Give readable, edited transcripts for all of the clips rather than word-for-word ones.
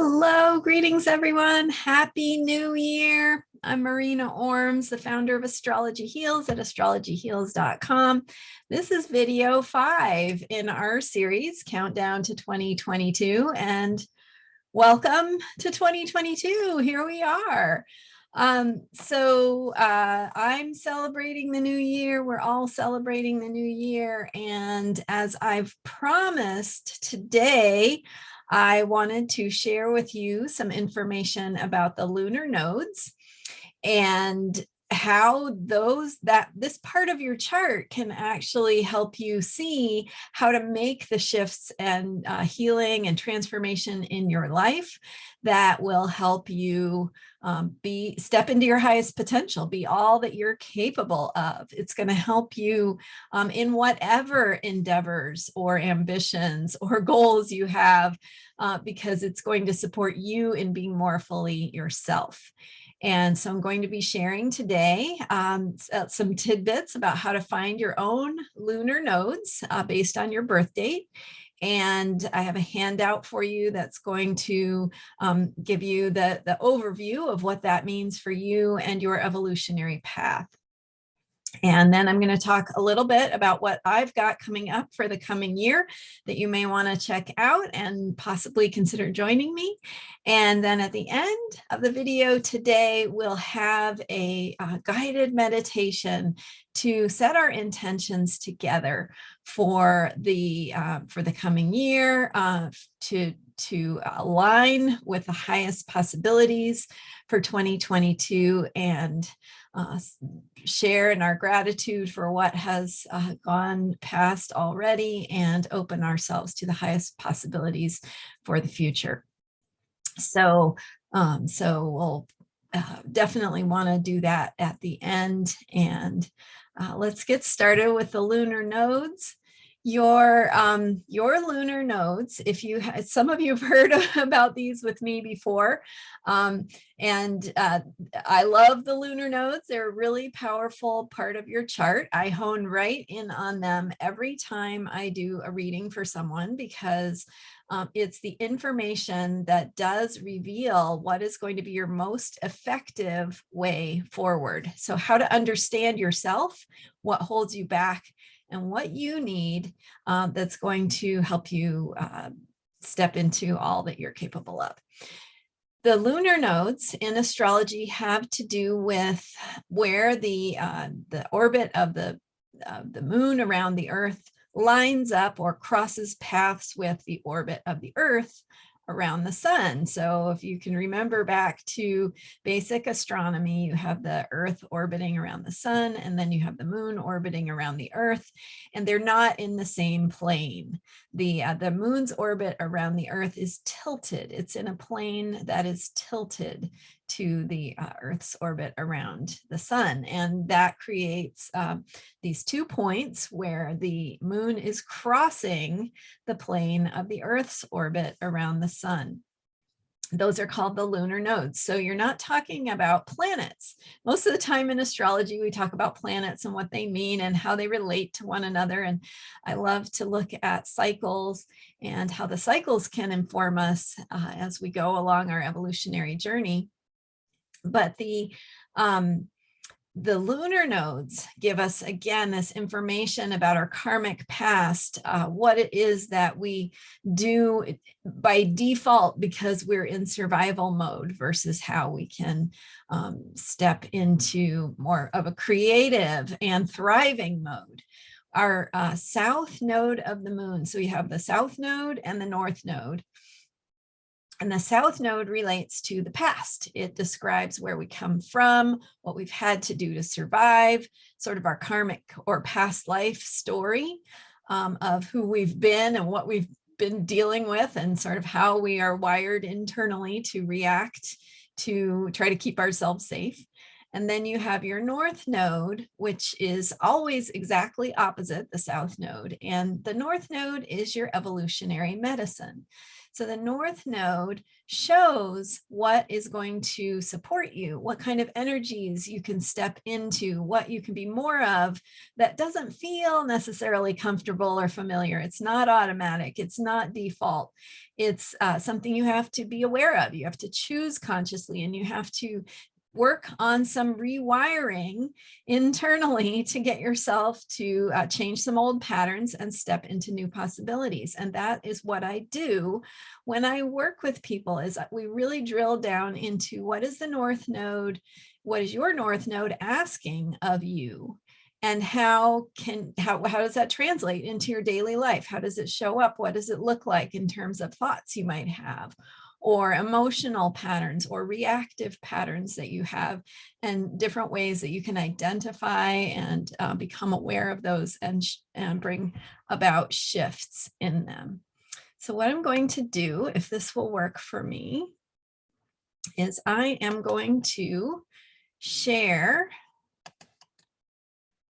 Hello, greetings everyone. Happy New Year. I'm Marina Orms, the founder of Astrology Heals at astrologyheals.com. This is video 5 in our series, Countdown to 2022, and welcome to 2022. Here we are. I'm celebrating the new year. We're all celebrating the new year. And as I've promised today, I wanted to share with you some information about the lunar nodes and how this part of your chart can actually help you see how to make the shifts and healing and transformation in your life that will help you step into your highest potential, be all that you're capable of. It's going to help you in whatever endeavors or ambitions or goals you have, because it's going to support you in being more fully yourself. And so I'm going to be sharing today some tidbits about how to find your own lunar nodes based on your birth date. And I have a handout for you that's going to give you the overview of what that means for you and your evolutionary path. And then I'm going to talk a little bit about what I've got coming up for the coming year that you may want to check out and possibly consider joining me. And then at the end of the video today, we'll have a guided meditation to set our intentions together for the coming year, to align with the highest possibilities for 2022 and share in our gratitude for what has gone past already and open ourselves to the highest possibilities for the future. So we'll definitely want to do that at the end. And let's get started with the lunar nodes. Your lunar nodes, some of you have heard about these with me before, and I love the lunar nodes. They're a really powerful part of your chart. I hone right in on them every time I do a reading for someone, because it's the information that does reveal what is going to be your most effective way forward. So how to understand yourself, what holds you back, and what you need that's going to help you step into all that you're capable of. The lunar nodes in astrology have to do with where the orbit of the moon around the Earth lines up or crosses paths with the orbit of the Earth around the sun. So if you can remember back to basic astronomy, you have the Earth orbiting around the sun, and then you have the moon orbiting around the Earth, and they're not in the same plane. The moon's orbit around the Earth is tilted. It's in a plane that is tilted to the Earth's orbit around the sun. And that creates these 2 points where the moon is crossing the plane of the Earth's orbit around the sun. Those are called the lunar nodes. So you're not talking about planets. Most of the time in astrology, we talk about planets and what they mean and how they relate to one another. And I love to look at cycles and how the cycles can inform us as we go along our evolutionary journey. But the lunar nodes give us, again, this information about our karmic past, what it is that we do by default because we're in survival mode versus how we can step into more of a creative and thriving mode. Our south node of the moon. So we have the south node and the north node. And the south node relates to the past. It describes where we come from, what we've had to do to survive, sort of our karmic or past life story of who we've been and what we've been dealing with, and sort of how we are wired internally to react to try to keep ourselves safe. And then you have your North Node, which is always exactly opposite the South Node. And the North Node is your evolutionary medicine. So the North Node shows what is going to support you, what kind of energies you can step into, what you can be more of that doesn't feel necessarily comfortable or familiar. It's not automatic. It's not default. It's something you have to be aware of. You have to choose consciously, and you have to work on some rewiring internally to get yourself to change some old patterns and step into new possibilities. And that is what I do when I work with people, is we really drill down into what is the North Node, what is your North Node asking of you, and how does that translate into your daily life? How does it show up? What does it look like in terms of thoughts you might have, or emotional patterns, or reactive patterns that you have, and different ways that you can identify and become aware of those and bring about shifts in them. So what I'm going to do, if this will work for me, is I am going to share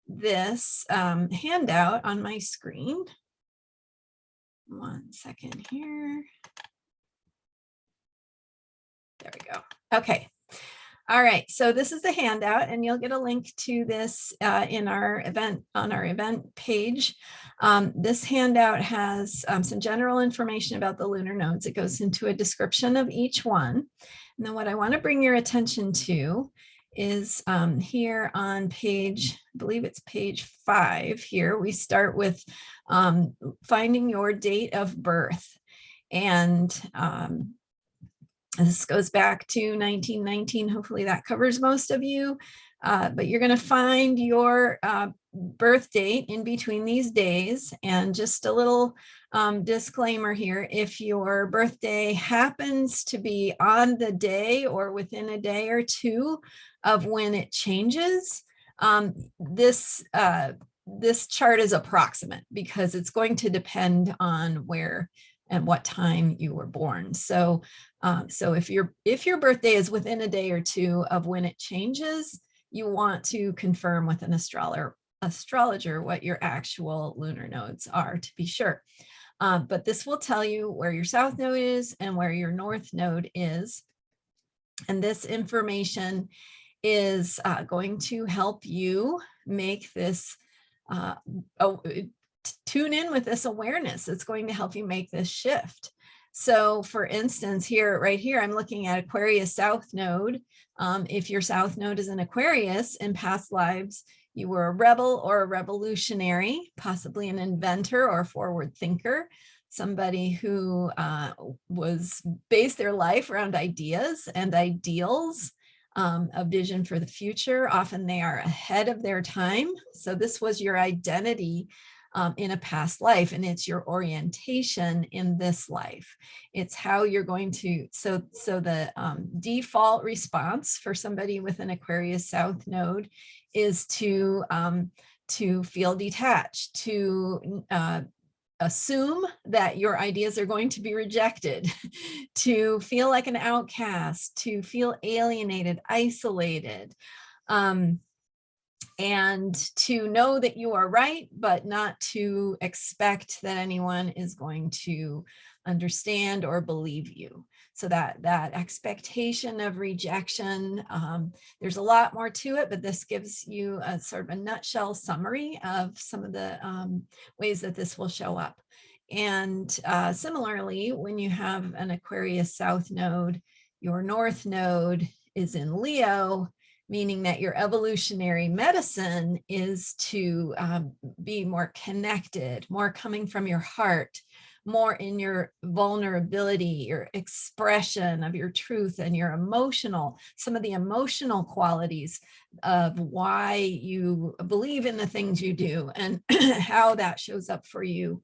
this handout on my screen. 1 second here. There we go. Okay. All right. So this is the handout, and you'll get a link to this in our event, on our event page. This handout has some general information about the lunar nodes. It goes into a description of each one. And then what I want to bring your attention to is here on page, I believe it's page 5 here. We start with finding your date of birth. And this goes back to 1919. Hopefully that covers most of you. But you're going to find your birth date in between these days. And just a little disclaimer here: if your birthday happens to be on the day or within a day or two of when it changes, this chart is approximate, because it's going to depend on where and what time you were born. So if your birthday is within a day or two of when it changes, you want to confirm with an astrologer what your actual lunar nodes are, to be sure. But this will tell you where your South Node is and where your North Node is. And this information is going to help you make this tune in with this awareness. It's going to help you make this shift. So for instance, here, right here, I'm looking at Aquarius South Node. If your South Node is in Aquarius, in past lives, you were a rebel or a revolutionary, possibly an inventor or forward thinker, somebody who was based their life around ideas and ideals, a vision for the future. Often they are ahead of their time. So this was your identity in a past life, and it's your orientation in this life. It's how you're going to, so the default response for somebody with an Aquarius South Node is to feel detached, to assume that your ideas are going to be rejected, to feel like an outcast, to feel alienated, isolated, and to know that you are right, but not to expect that anyone is going to understand or believe you. So that expectation of rejection, there's a lot more to it, but this gives you a sort of a nutshell summary of some of the ways that this will show up. And similarly, when you have an Aquarius South Node, your North Node is in Leo, meaning that your evolutionary medicine is to be more connected, more coming from your heart, more in your vulnerability, your expression of your truth, and your some of the emotional qualities of why you believe in the things you do, and how that shows up for you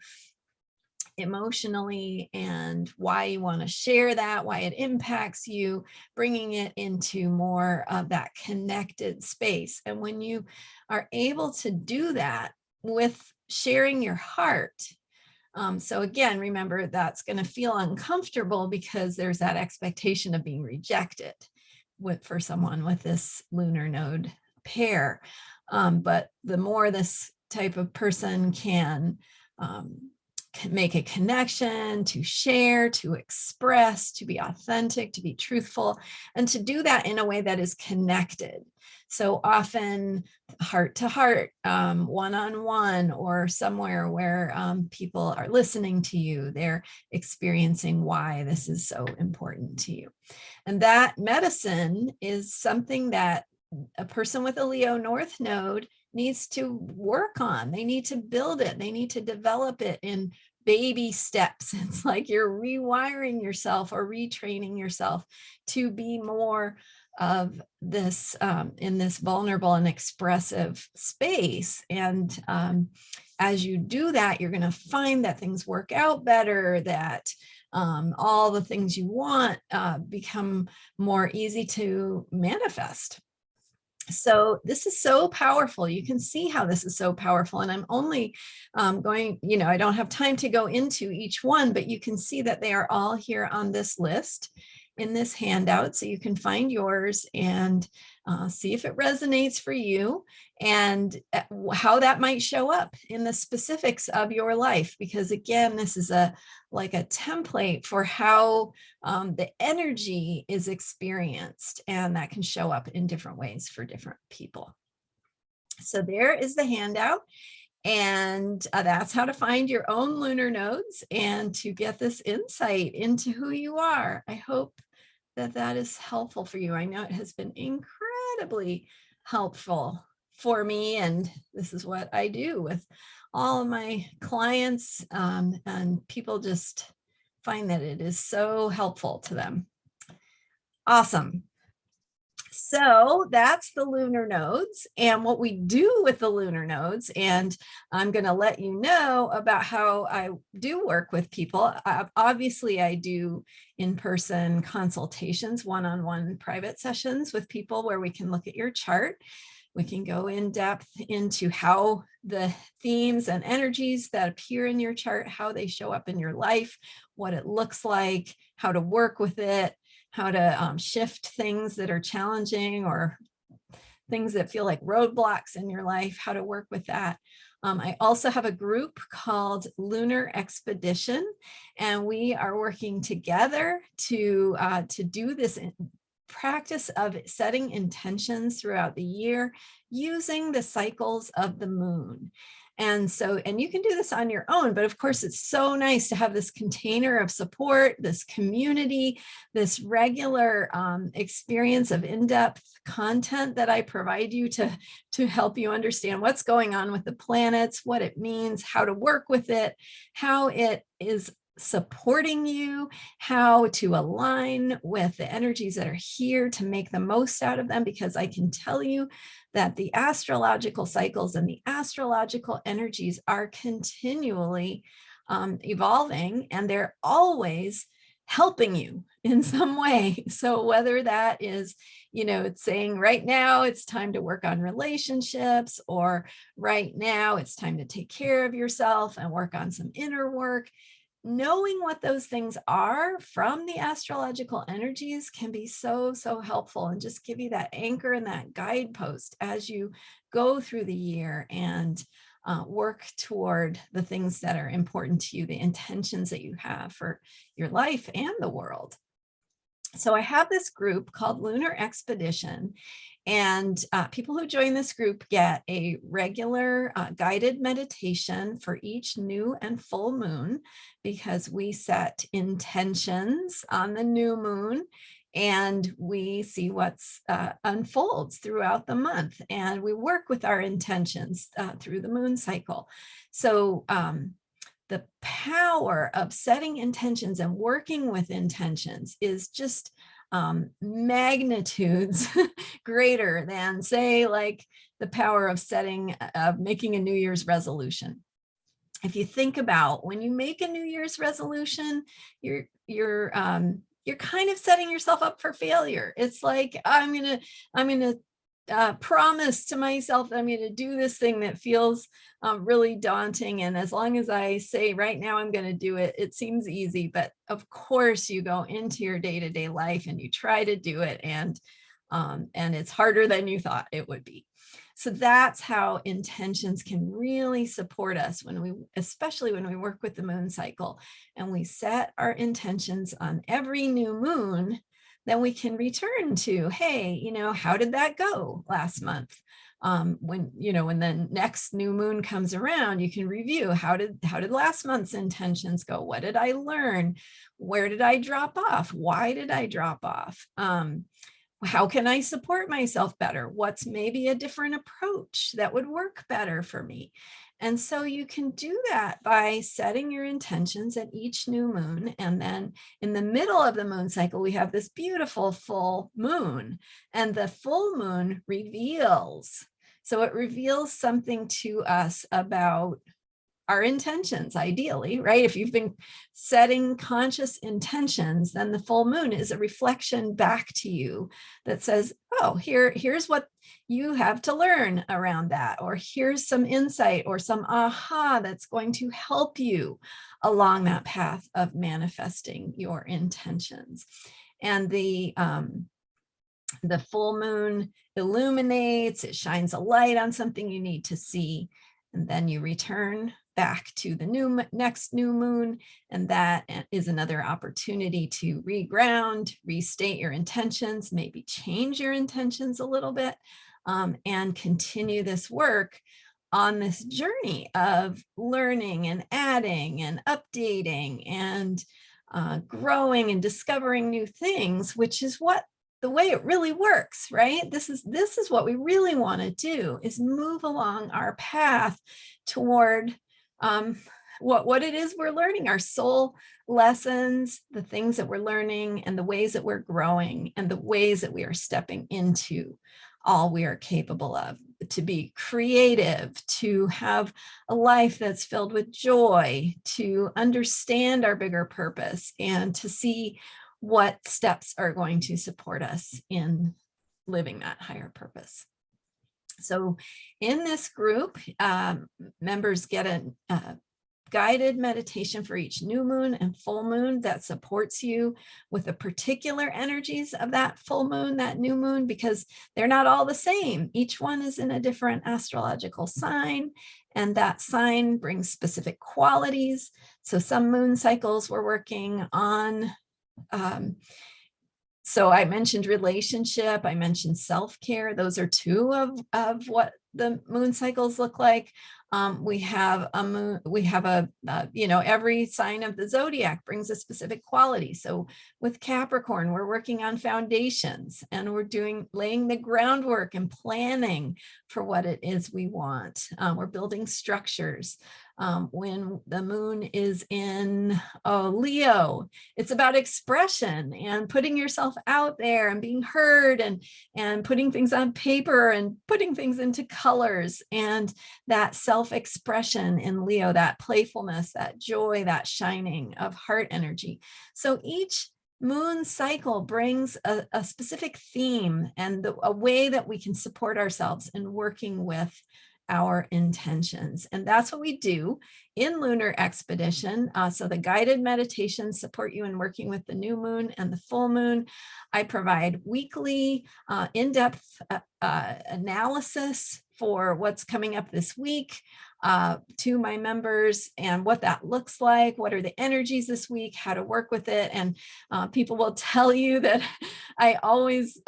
emotionally, and why you want to share that, why it impacts you, bringing it into more of that connected space. And when you are able to do that with sharing your heart, so again, remember, that's going to feel uncomfortable because there's that expectation of being rejected. for someone with this lunar node pair. But the more this type of person can make a connection, to share, to express, to be authentic, to be truthful, and to do that in a way that is connected. So often heart to heart, one-on-one, or somewhere where people are listening to you, they're experiencing why this is so important to you. And that medicine is something that a person with a Leo North node needs to work on. They need to build it. They need to develop it in baby steps. It's like you're rewiring yourself or retraining yourself to be more of this in this vulnerable and expressive space. And as you do that, you're going to find that things work out better, that all the things you want become more easy to manifest. So this is so powerful. You can see how this is so powerful. And I'm only going, I don't have time to go into each one, but you can see that they are all here on this list in this handout. So you can find yours and see if it resonates for you and how that might show up in the specifics of your life. Because again, this is like a template for how the energy is experienced, and that can show up in different ways for different people. So there is the handout. And that's how to find your own lunar nodes and to get this insight into who you are. I hope that that is helpful for you. I know it has been incredibly helpful for me, and this is what I do with all of my clients, and people just find that it is so helpful to them. Awesome. So that's the lunar nodes and what we do with the lunar nodes. And I'm going to let you know about how I do work with people. Obviously, I do in-person consultations, one-on-one private sessions with people where we can look at your chart. We can go in depth into how the themes and energies that appear in your chart, how they show up in your life, what it looks like, how to work with it, how to shift things that are challenging or things that feel like roadblocks in your life, how to work with that. I also have a group called Lunar Expedition, and we are working together to do this practice of setting intentions throughout the year using the cycles of the moon. And you can do this on your own, but of course it's so nice to have this container of support, this community, this regular experience of in-depth content that I provide you to help you understand what's going on with the planets, what it means, how to work with it, how it is supporting you, how to align with the energies that are here to make the most out of them, because I can tell you that the astrological cycles and the astrological energies are continually evolving, and they're always helping you in some way. So whether that is, it's saying right now it's time to work on relationships, or right now it's time to take care of yourself and work on some inner work, knowing what those things are from the astrological energies can be so, so helpful, and just give you that anchor and that guidepost as you go through the year and work toward the things that are important to you, the intentions that you have for your life and the world. So I have this group called Lunar Expedition, and people who join this group get a regular guided meditation for each new and full moon, because we set intentions on the new moon and we see what's unfolds throughout the month, and we work with our intentions through the moon cycle. So the power of setting intentions and working with intentions is just magnitudes greater than, say, like the power of making a New Year's resolution. If you think about when you make a New Year's resolution, you're kind of setting yourself up for failure. It's like, I'm gonna promise to myself that I'm going to do this thing that feels really daunting. And as long as I say right now I'm going to do it, it seems easy. But of course, you go into your day-to-day life and you try to do it, and and it's harder than you thought it would be. So that's how intentions can really support us especially when we work with the moon cycle and we set our intentions on every new moon. Then we can return to, hey, how did that go last month? When the next new moon comes around, you can review how did last month's intentions go? What did I learn? Where did I drop off? Why did I drop off? How can I support myself better? What's maybe a different approach that would work better for me? And so you can do that by setting your intentions at each new moon. And then in the middle of the moon cycle, we have this beautiful full moon, and the full moon reveals. So it reveals something to us about our intentions, ideally, right? If you've been setting conscious intentions, then the full moon is a reflection back to you that says, oh, here's what you have to learn around that, or here's some insight or some aha that's going to help you along that path of manifesting your intentions. And the full moon illuminates, it shines a light on something you need to see, and then you return back to the next new moon, and that is another opportunity to reground, restate your intentions, maybe change your intentions a little bit, and continue this work on this journey of learning and adding and updating and growing and discovering new things, which is the way it really works, right? This is what we really want to do, is move along our path toward what it is we're learning, our soul lessons, the things that we're learning, and the ways that we're growing, and the ways that we are stepping into all we are capable of, to be creative, to have a life that's filled with joy, to understand our bigger purpose, and to see what steps are going to support us in living that higher purpose. So in this group, members get a guided meditation for each new moon and full moon that supports you with the particular energies of that full moon, that new moon, because they're not all the same. Each one is in a different astrological sign, and that sign brings specific qualities. So some moon cycles we're working on. So I mentioned relationship, I mentioned self-care. Those are two of what the moon cycles look like. We have a moon, every sign of the zodiac brings a specific quality. So with Capricorn, we're working on foundations, and we're laying the groundwork and planning for what it is we want. We're building structures. When the moon is in Leo, it's about expression and putting yourself out there and being heard, and putting things on paper and putting things into colors, and that self-expression in Leo, that playfulness, that joy, that shining of heart energy. So each moon cycle brings a specific theme and a way that we can support ourselves in working with our intentions. And that's what we do in Lunar Expedition. So the guided meditations support you in working with the new moon and the full moon. I provide weekly in-depth analysis for what's coming up this week to my members, and what that looks like, what are the energies this week, how to work with it. And people will tell you that I almost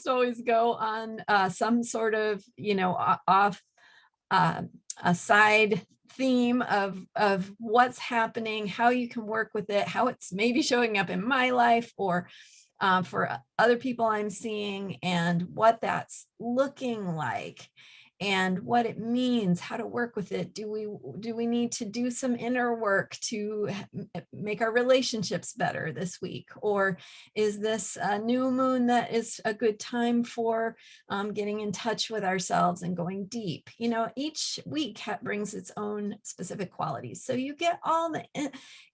always go on some sort of, a side theme of what's happening, how you can work with it, how it's maybe showing up in my life, or for other people I'm seeing, and what that's looking like, and what it means, how to work with it. Do we need to do some inner work to make our relationships better this week? Or is this a new moon that is a good time for getting in touch with ourselves and going deep? Each week brings its own specific qualities. So you get all the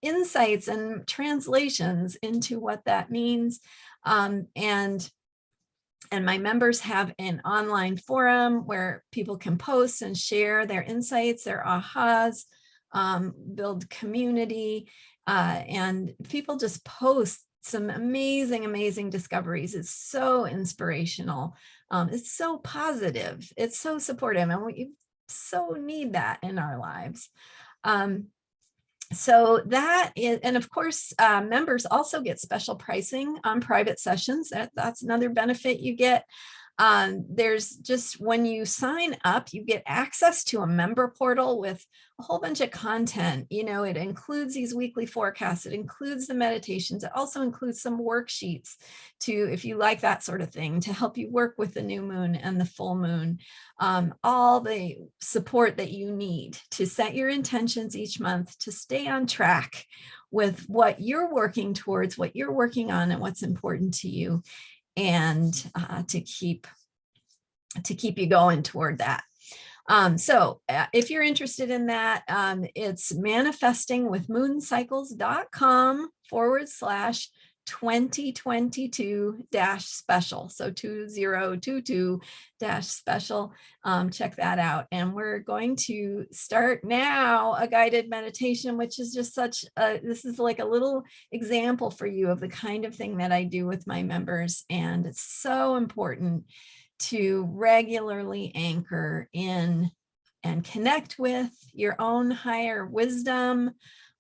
insights and translations into what that means. And my members have an online forum where people can post and share their insights, their ahas, build community, and people just post some amazing, amazing discoveries. It's so inspirational. It's so positive. It's so supportive, and we so need that in our lives. So that is, and of course, members also get special pricing on private sessions. That's another benefit you get. There's just, when you sign up, you get access to a member portal with a whole bunch of content. You know, it includes these weekly forecasts, it includes the meditations, it also includes some worksheets to, if you like that sort of thing, to help you work with the new moon and the full moon. All the support that you need to set your intentions each month, to stay on track with what you're working towards, what you're working on, and what's important to you, and to keep you going toward that. So if you're interested in that, it's manifestingwithmooncycles.com/2022-special. So 2022-special. Check that out. And we're going to start now a guided meditation, which is just such a, this is like a little example for you of the kind of thing that I do with my members. And it's so important to regularly anchor in and connect with your own higher wisdom.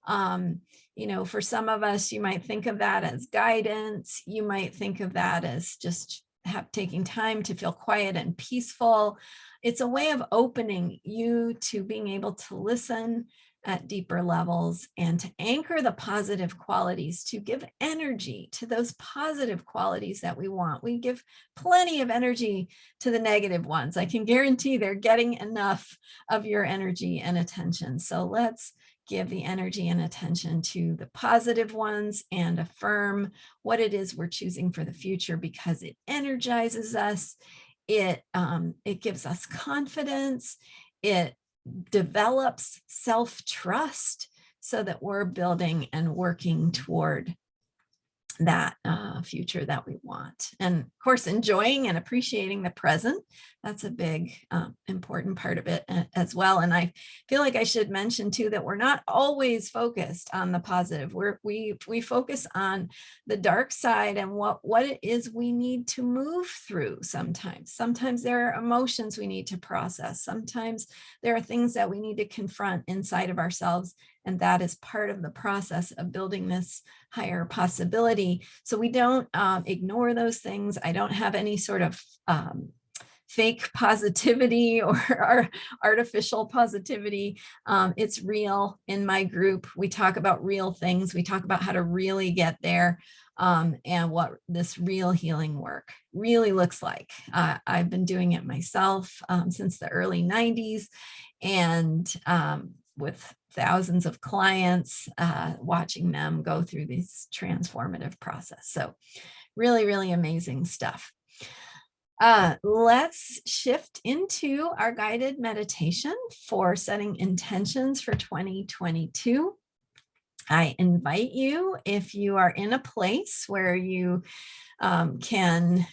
You know, for some of us, you might think of that as guidance. You might think of that as just taking time to feel quiet and peaceful. It's a way of opening you to being able to listen at deeper levels and to anchor the positive qualities, to give energy to those positive qualities that we want. We give plenty of energy to the negative ones. I can guarantee they're getting enough of your energy and attention. So let's give the energy and attention to the positive ones and affirm what it is we're choosing for the future, because it energizes us. It gives us confidence. It develops self-trust so that we're building and working toward that future that we want. And of course, enjoying and appreciating the present. That's a big, important part of it as well. And I feel like I should mention too, that we're not always focused on the positive. We focus on the dark side and what it is we need to move through sometimes. Sometimes there are emotions we need to process. Sometimes there are things that we need to confront inside of ourselves. And that is part of the process of building this higher possibility. So we don't ignore those things. I don't have any sort of fake positivity or artificial positivity. It's real in my group. We talk about real things. We talk about how to really get there, and what this real healing work really looks like. I've been doing it myself since the early 90s, and with thousands of clients, watching them go through this transformative process. So really, really amazing stuff. Let's shift into our guided meditation for setting intentions for 2022. I invite you, if you are in a place where you can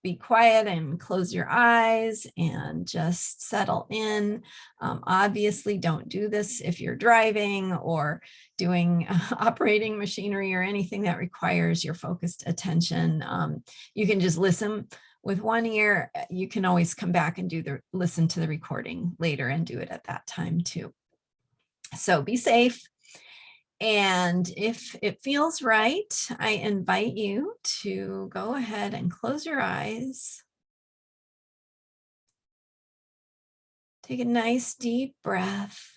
be quiet and close your eyes and just settle in. Obviously, don't do this if you're driving or doing operating machinery or anything that requires your focused attention. You can just listen with one ear. You can always come back and listen to the recording later and do it at that time too. So be safe. And if it feels right, I invite you to go ahead and close your eyes. Take a nice deep breath.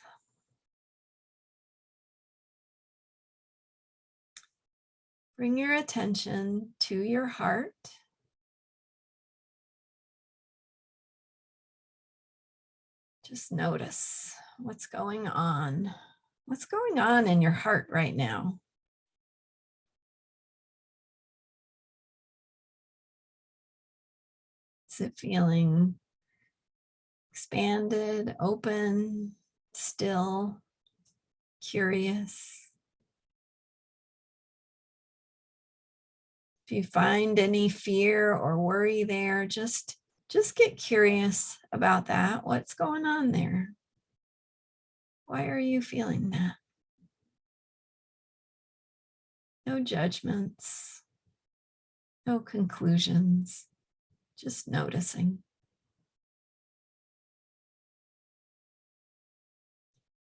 Bring your attention to your heart. Just notice what's going on. What's going on in your heart right now? Is it feeling expanded, open, still, curious? If you find any fear or worry there, just get curious about that. What's going on there? Why are you feeling that? No judgments, no conclusions, just noticing.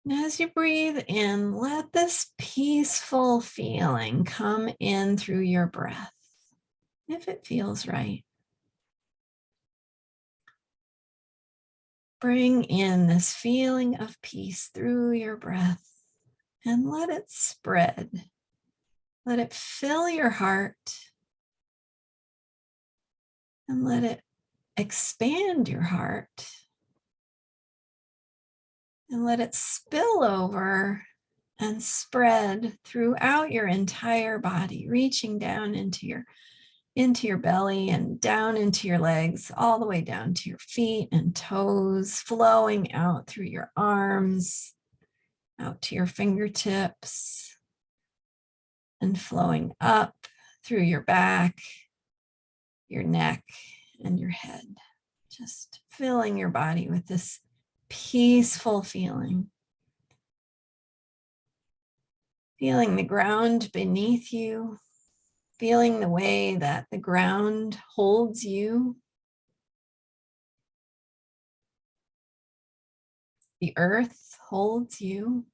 And as you breathe in, let this peaceful feeling come in through your breath, if it feels right. Bring in this feeling of peace through your breath and let it spread. Let it fill your heart and let it expand your heart and let it spill over and spread throughout your entire body, reaching down into your belly and down into your legs, all the way down to your feet and toes, flowing out through your arms, out to your fingertips, and flowing up through your back, your neck, and your head. Just filling your body with this peaceful feeling. Feeling the ground beneath you, feeling the way that the ground holds you. The earth holds you.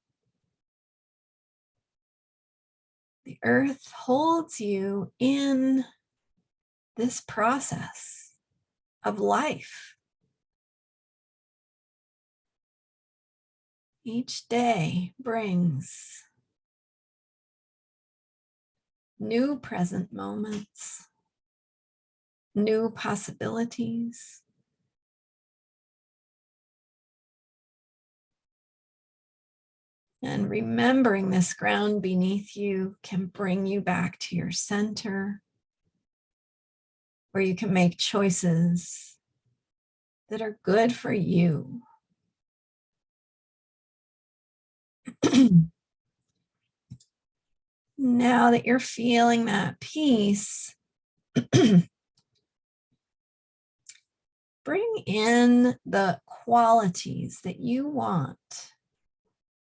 The earth holds you in this process of life. Each day brings new present moments, new possibilities. And remembering this ground beneath you can bring you back to your center, where you can make choices that are good for you. Now that you're feeling that peace, bring in the qualities that you want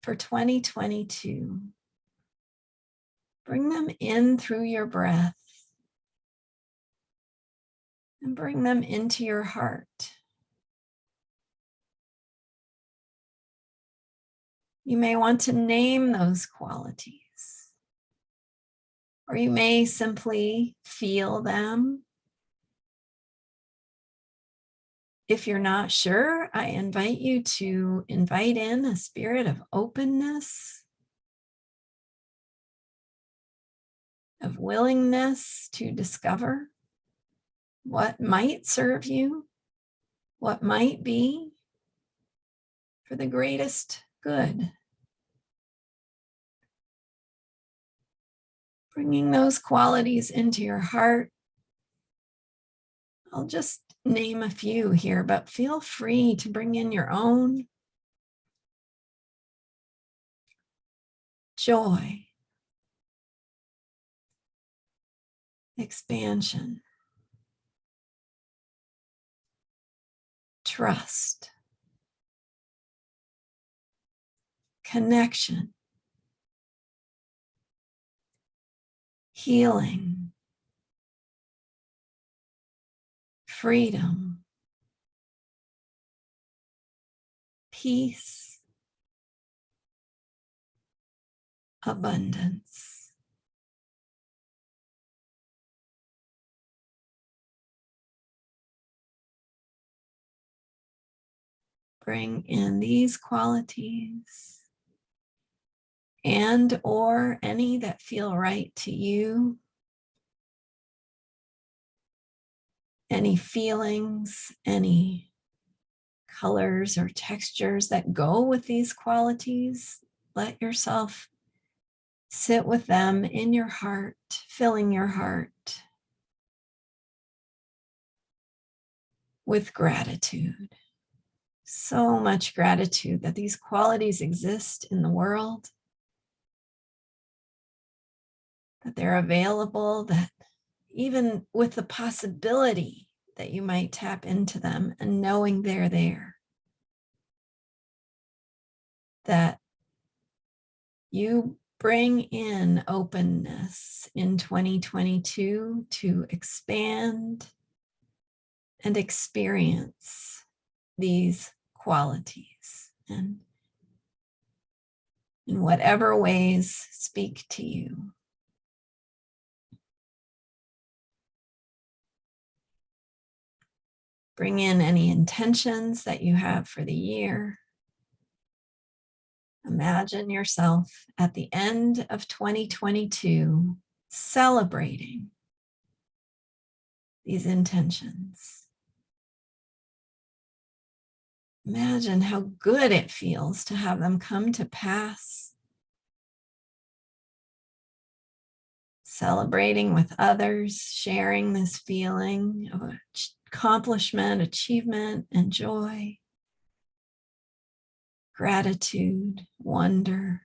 for 2022. Bring them in through your breath and bring them into your heart. You may want to name those qualities, or you may simply feel them. If you're not sure, I invite you to invite in a spirit of openness, of willingness to discover what might serve you, what might be for the greatest good. Bringing those qualities into your heart. I'll just name a few here, but feel free to bring in your own. Joy, expansion, trust, connection, healing, freedom, peace, abundance. Bring in these qualities and or any that feel right to you. Any feelings, any colors or textures that go with these qualities. Let yourself sit with them in your heart, filling your heart with gratitude. So much gratitude that these qualities exist in the world, that they're available, that even with the possibility that you might tap into them and knowing they're there, that you bring in openness in 2022 to expand and experience these qualities, and in whatever ways speak to you. Bring in any intentions that you have for the year. Imagine yourself at the end of 2022 celebrating these intentions. Imagine how good it feels to have them come to pass. Celebrating with others, sharing this feeling of accomplishment, achievement, and joy. Gratitude, wonder,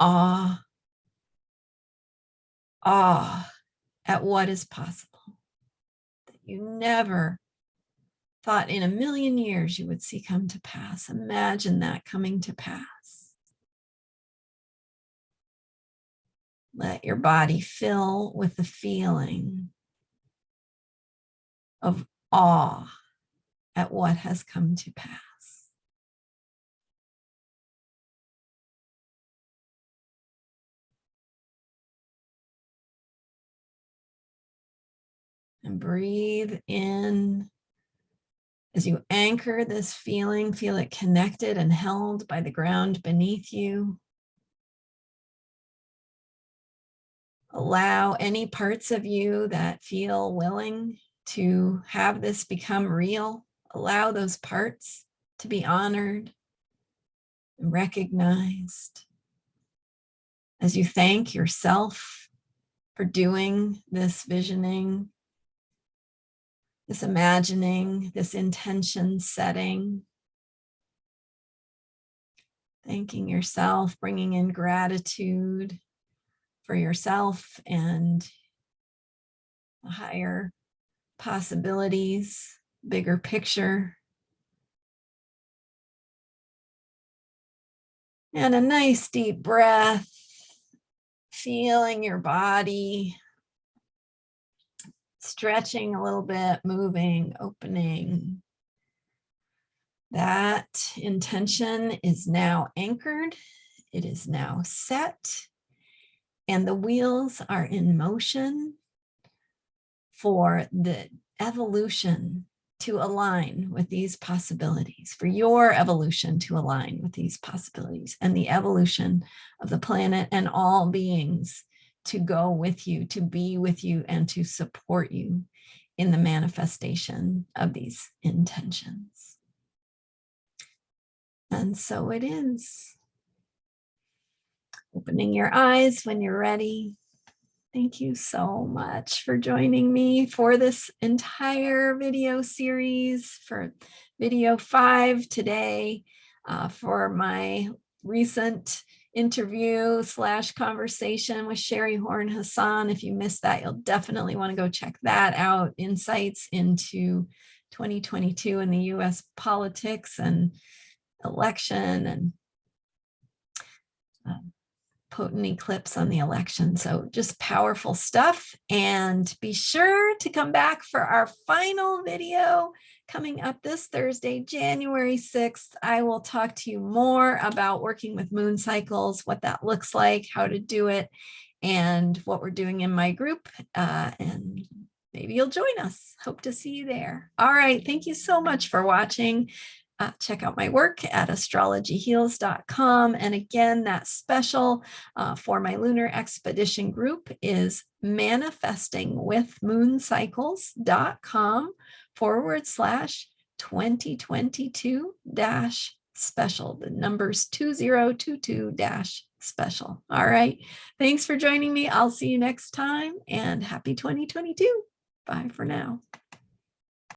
awe at what is possible that you never thought in a million years you would see come to pass. Imagine that coming to pass. Let your body fill with the feeling of awe at what has come to pass. And breathe in. As you anchor this feeling, feel it connected and held by the ground beneath you. Allow any parts of you that feel willing to have this become real. Allow those parts to be honored and recognized. As you thank yourself for doing this visioning, this imagining, this intention setting. Thanking yourself, bringing in gratitude for yourself and the higher possibilities, bigger picture. And a nice deep breath, feeling your body stretching a little bit, moving, opening. That intention is now anchored. It is now set. And the wheels are in motion for the evolution to align with these possibilities, for your evolution to align with these possibilities, and the evolution of the planet and all beings to go with you, to be with you, and to support you in the manifestation of these intentions. And so it is. Opening your eyes when you're ready. Thank you so much for joining me for this entire video series, for video 5 today, for my recent interview / conversation with Sherry Horn Hassan. If you missed that, you'll definitely want to go check that out. Insights into 2022 in the US politics and election and potent eclipse on the election. So just powerful stuff. And be sure to come back for our final video coming up this Thursday, January 6th. I will talk to you more about working with moon cycles, what that looks like, how to do it, and what we're doing in my group. And maybe you'll join us. Hope to see you there. All right. Thank you so much for watching. Check out my work at astrologyheals.com. And again, that special for my Lunar Expedition group is manifestingwithmooncycles.com/2022-special. The number's 2022-special. All right. Thanks for joining me. I'll see you next time, and happy 2022. Bye for now.